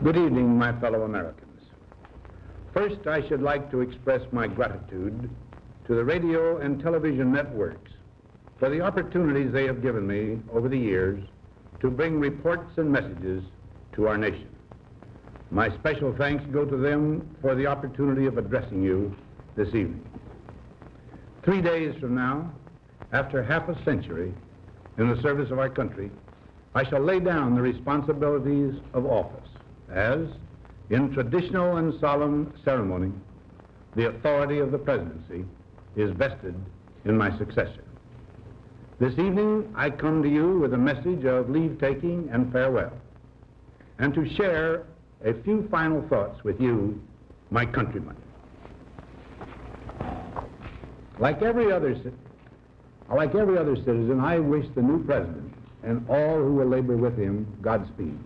Good evening, my fellow Americans. First, I should like to express my gratitude to the radio and television networks for the opportunities they have given me over the years to bring reports and messages to our nation. My special thanks go to them for the opportunity of addressing you this evening. 3 days from now, after half a century in the service of our country, I shall lay down the responsibilities of office as, in traditional and solemn ceremony, the authority of the presidency is vested in my successor. This evening, I come to you with a message of leave-taking and farewell, and to share a few final thoughts with you, my countrymen. Like every other citizen, I wish the new president and all who will labor with him Godspeed.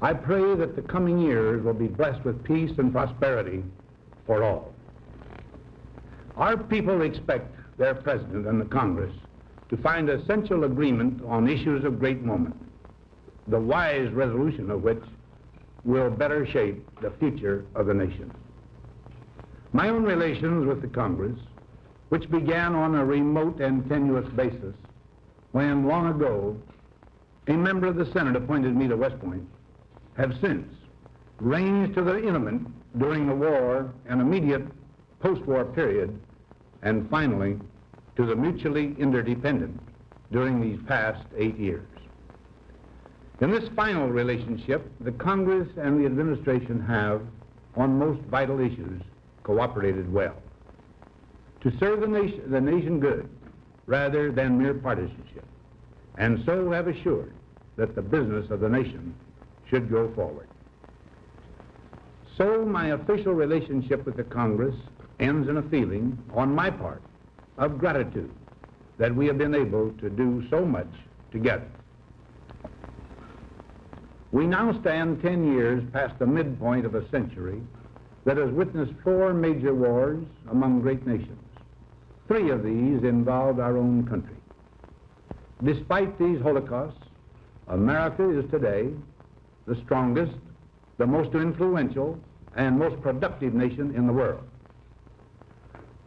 I pray that the coming years will be blessed with peace and prosperity for all. Our people expect their president and the Congress to find essential agreement on issues of great moment, the wise resolution of which will better shape the future of the nation. My own relations with the Congress, which began on a remote and tenuous basis when, long ago, a member of the Senate appointed me to West Point, have since ranged to the intimate during the war and immediate post-war period, and finally to the mutually interdependent during these past 8 years. In this final relationship, the Congress and the administration have, on most vital issues, cooperated well to serve the nation good rather than mere partisanship, and so have assured that the business of the nation should go forward. So my official relationship with the Congress ends in a feeling, on my part, of gratitude that we have been able to do so much together. We now stand 10 years past the midpoint of a century that has witnessed 4 major wars among great nations. 3 of these involved our own country. Despite these holocausts, America is today the strongest, the most influential, and most productive nation in the world.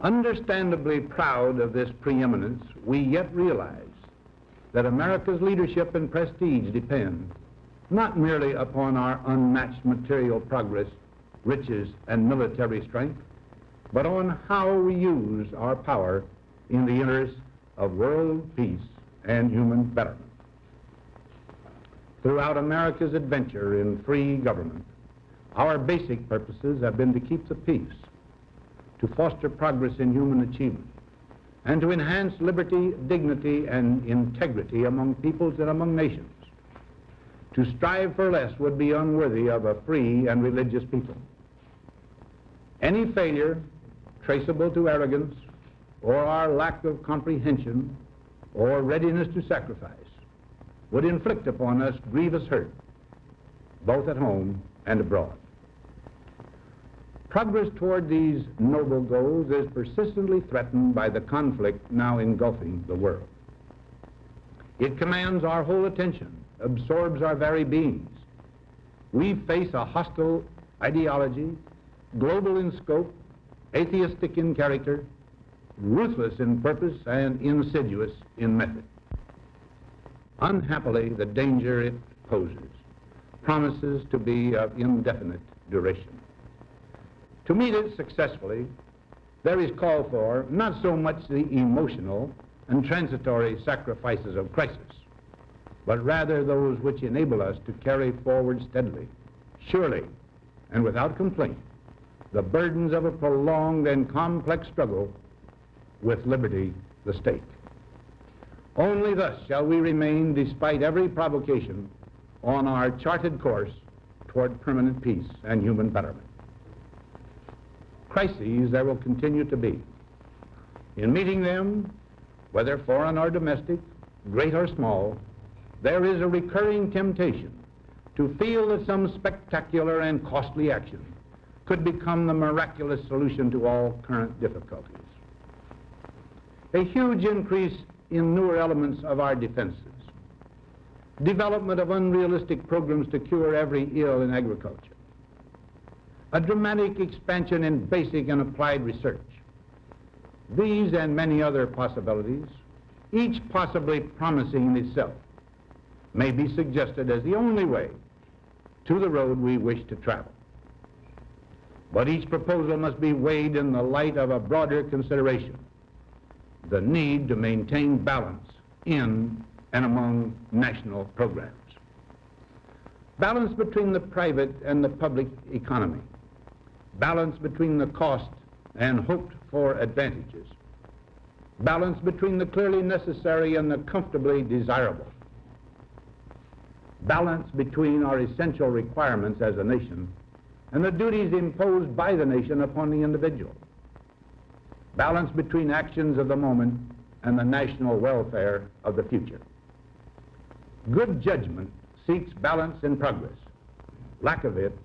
Understandably proud of this preeminence, we yet realize that America's leadership and prestige depend not merely upon our unmatched material progress, riches, and military strength, but on how we use our power in the interest of world peace and human betterment. Throughout America's adventure in free government, our basic purposes have been to keep the peace, to foster progress in human achievement, and to enhance liberty, dignity, and integrity among peoples and among nations. To strive for less would be unworthy of a free and religious people. Any failure traceable to arrogance or our lack of comprehension or readiness to sacrifice would inflict upon us grievous hurt, both at home and abroad. Progress toward these noble goals is persistently threatened by the conflict now engulfing the world. It commands our whole attention, absorbs our very beings. We face a hostile ideology, global in scope, atheistic in character, ruthless in purpose, and insidious in method. Unhappily, the danger it poses promises to be of indefinite duration. To meet it successfully, there is call for not so much the emotional and transitory sacrifices of crisis, but rather those which enable us to carry forward steadily, surely, and without complaint, the burdens of a prolonged and complex struggle with liberty, the stake. Only thus shall we remain, despite every provocation, on our charted course toward permanent peace and human betterment. Crises there will continue to be. In meeting them, whether foreign or domestic, great or small, there is a recurring temptation to feel that some spectacular and costly action could become the miraculous solution to all current difficulties. A huge increase in newer elements of our defenses, development of unrealistic programs to cure every ill in agriculture, a dramatic expansion in basic and applied research. These and many other possibilities, each possibly promising in itself, may be suggested as the only way to the road we wish to travel. But each proposal must be weighed in the light of a broader consideration, the need to maintain balance in and among national programs. Balance between the private and the public economy. Balance between the cost and hoped-for advantages. Balance between the clearly necessary and the comfortably desirable. Balance between our essential requirements as a nation and the duties imposed by the nation upon the individual. Balance between actions of the moment and the national welfare of the future. Good judgment seeks balance in progress. Lack of it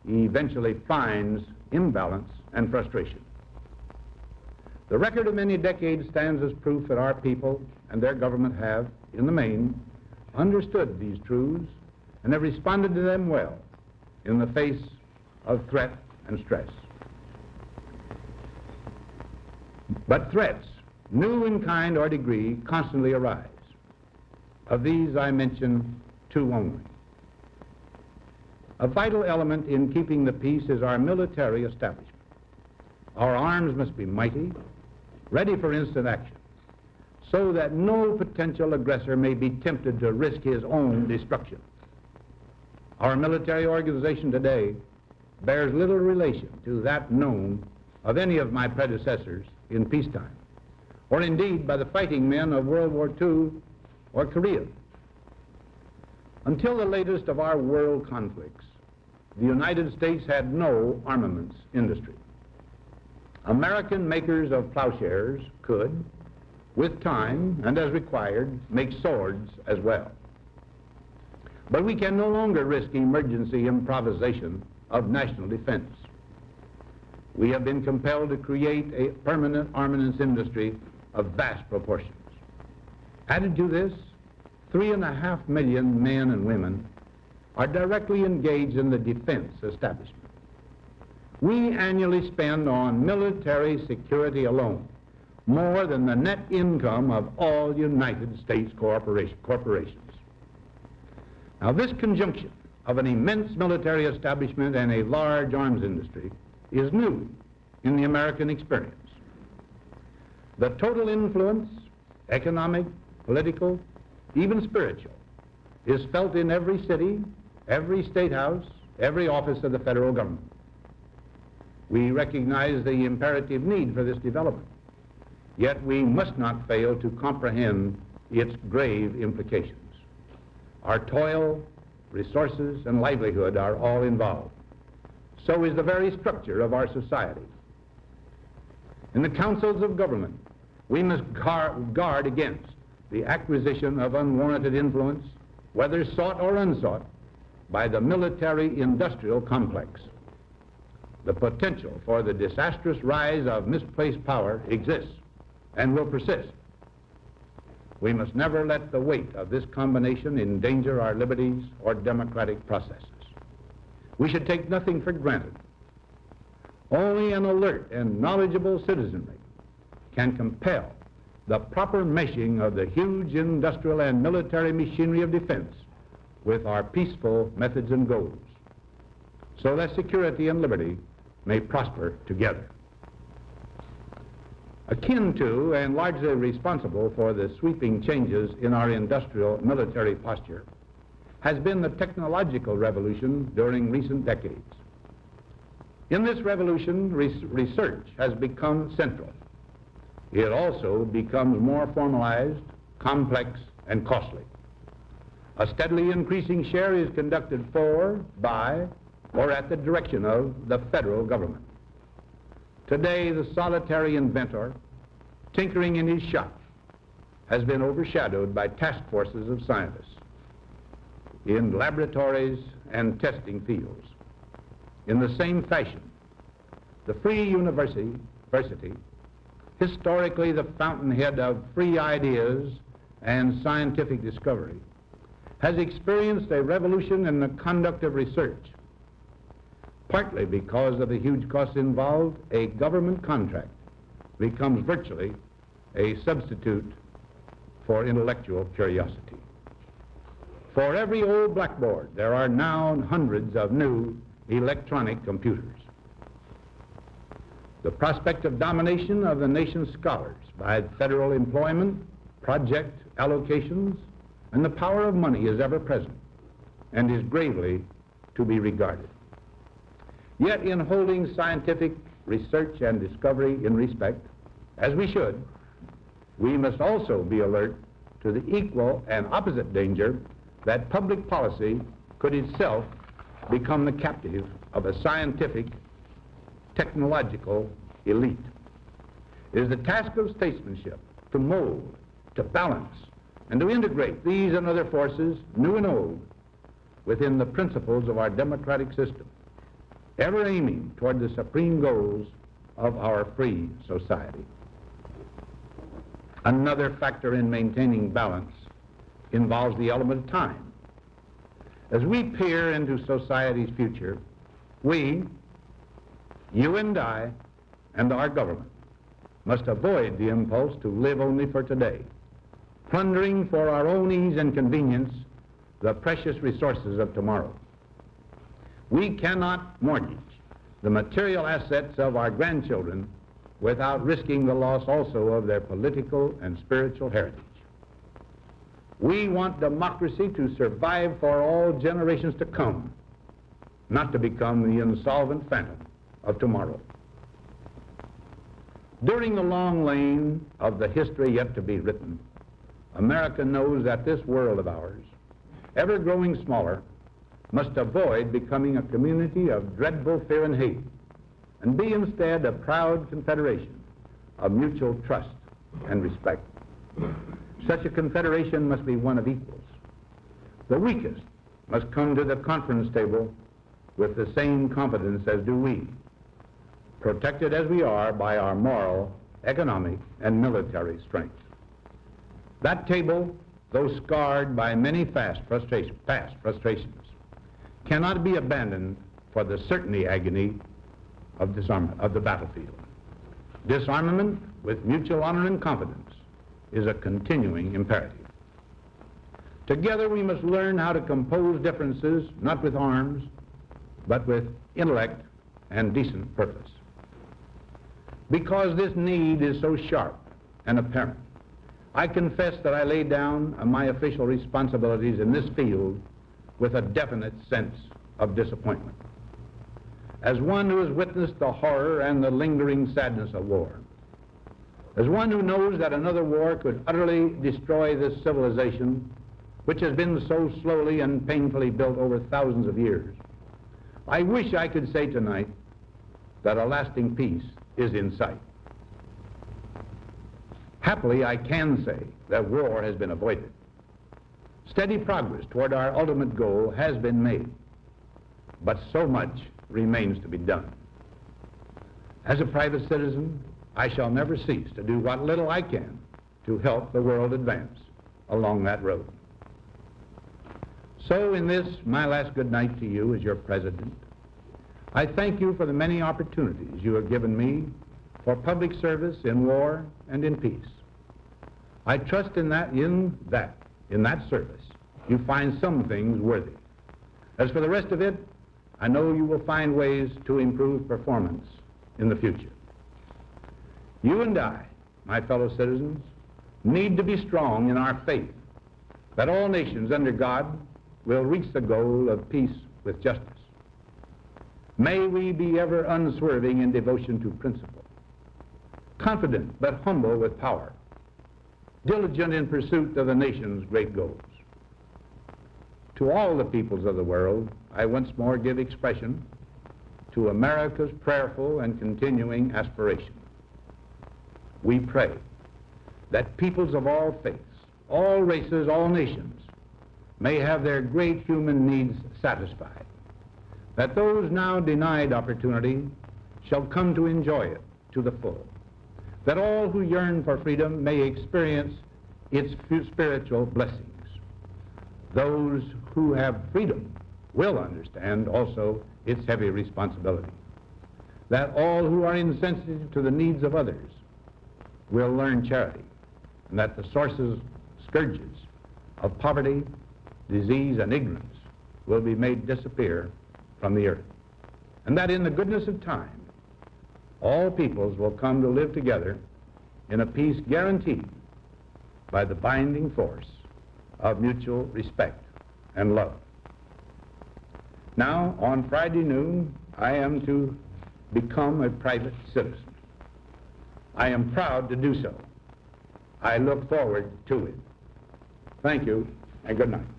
eventually finds imbalance and frustration. The record of many decades stands as proof that our people and their government have, in the main, understood these truths and have responded to them well in the face of threat and stress. But threats, new in kind or degree, constantly arise. Of these I mention two only. A vital element in keeping the peace is our military establishment. Our arms must be mighty, ready for instant action, so that no potential aggressor may be tempted to risk his own destruction. Our military organization today bears little relation to that known of any of my predecessors in peacetime, or indeed by the fighting men of World War II or Korea. Until the latest of our world conflicts, the United States had no armaments industry. American makers of plowshares could, with time and as required, make swords as well. But we can no longer risk emergency improvisation of national defense. We have been compelled to create a permanent armaments industry of vast proportions. Added to this, 3.5 million men and women are directly engaged in the defense establishment. We annually spend on military security alone more than the net income of all United States corporations. Now, this conjunction of an immense military establishment and a large arms industry is new in the American experience. The total influence, economic, political, even spiritual, is felt in every city, every state house, every office of the federal government. We recognize the imperative need for this development, yet we must not fail to comprehend its grave implications. Our toil, resources, and livelihood are all involved. So is the very structure of our society. In the councils of government, we must guard against the acquisition of unwarranted influence, whether sought or unsought, by the military-industrial complex. The potential for the disastrous rise of misplaced power exists and will persist. We must never let the weight of this combination endanger our liberties or democratic processes. We should take nothing for granted. Only an alert and knowledgeable citizenry can compel the proper meshing of the huge industrial and military machinery of defense with our peaceful methods and goals, so that security and liberty may prosper together. Akin to and largely responsible for the sweeping changes in our industrial military posture has been the technological revolution during recent decades. In this revolution, research has become central. It also becomes more formalized, complex, and costly. A steadily increasing share is conducted for, by, or at the direction of the federal government. Today, the solitary inventor, tinkering in his shop, has been overshadowed by task forces of scientists in laboratories and testing fields. In the same fashion, the free university, historically the fountainhead of free ideas and scientific discovery, has experienced a revolution in the conduct of research. Partly because of the huge costs involved, a government contract becomes virtually a substitute for intellectual curiosity. For every old blackboard, there are now hundreds of new electronic computers. The prospect of domination of the nation's scholars by federal employment, project allocations, and the power of money is ever present and is gravely to be regarded. Yet in holding scientific research and discovery in respect, as we should, we must also be alert to the equal and opposite danger that public policy could itself become the captive of a scientific, technological elite. It is the task of statesmanship to mold, to balance, and to integrate these and other forces, new and old, within the principles of our democratic system, ever aiming toward the supreme goals of our free society. Another factor in maintaining balance involves the element of time. As we peer into society's future, we, you and I, and our government must avoid the impulse to live only for today, plundering for our own ease and convenience the precious resources of tomorrow. We cannot mortgage the material assets of our grandchildren without risking the loss also of their political and spiritual heritage. We want democracy to survive for all generations to come, not to become the insolvent phantom of tomorrow. During the long lane of the history yet to be written, America knows that this world of ours, ever growing smaller, must avoid becoming a community of dreadful fear and hate, and be instead a proud confederation of mutual trust and respect. Such a confederation must be one of equals. The weakest must come to the conference table with the same confidence as do we, protected as we are by our moral, economic, and military strength. That table, though scarred by many past frustrations, cannot be abandoned for the certainty agony of disarmament of the battlefield. Disarmament with mutual honor and confidence is a continuing imperative. Together we must learn how to compose differences, not with arms, but with intellect and decent purpose. Because this need is so sharp and apparent, I confess that I lay down my official responsibilities in this field with a definite sense of disappointment. As one who has witnessed the horror and the lingering sadness of war, as one who knows that another war could utterly destroy this civilization, which has been so slowly and painfully built over thousands of years, I wish I could say tonight that a lasting peace is in sight. Happily, I can say that war has been avoided. Steady progress toward our ultimate goal has been made, but so much remains to be done. As a private citizen, I shall never cease to do what little I can to help the world advance along that road. So in this, my last good night to you as your president, I thank you for the many opportunities you have given me for public service in war and in peace. I trust in that service, you find some things worthy. As for the rest of it, I know you will find ways to improve performance in the future. You and I, my fellow citizens, need to be strong in our faith that all nations under God will reach the goal of peace with justice. May we be ever unswerving in devotion to principle, confident but humble with power, diligent in pursuit of the nation's great goals. To all the peoples of the world, I once more give expression to America's prayerful and continuing aspiration. We pray that peoples of all faiths, all races, all nations may have their great human needs satisfied, that those now denied opportunity shall come to enjoy it to the full, that all who yearn for freedom may experience its spiritual blessings. those who have freedom will understand also its heavy responsibility. That all who are insensitive to the needs of others will learn charity, and that the scourges of poverty, disease, and ignorance will be made disappear from the earth. And that in the goodness of time, all peoples will come to live together in a peace guaranteed by the binding force of mutual respect and love. Now, on Friday noon, I am to become a private citizen. I am proud to do so. I look forward to it. Thank you, and good night.